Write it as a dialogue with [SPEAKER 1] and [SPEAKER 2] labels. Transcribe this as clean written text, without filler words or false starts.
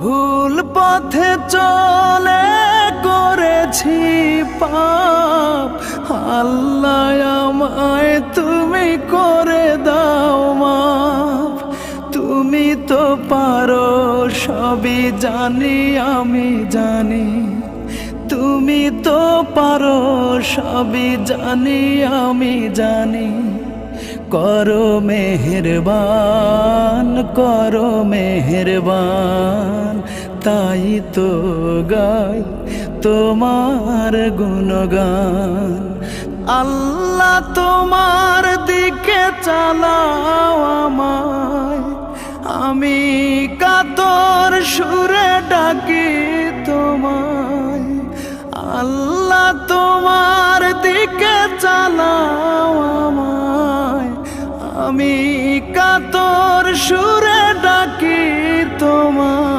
[SPEAKER 1] ভুল পথে চলে করেছি পাপ, আল্লাহ আমায় তুমি করে দাও মাফ। তুমি তো পারো সবই জানি আমি জানি, তুমি তো পারো সবই জানি আমি জানি। করো মেহেরবান, করো মেহেরবান, তাই তো গাই তোমার গুণগান। আল্লাহ তোমার দিকে চালাও আমায়, আমি কাতর সুরে ডাকি তোমায়। আল্লাহ তোমার দিকে চালাও আমায়, আমি কাতর সুরে ডাকি তোমায়।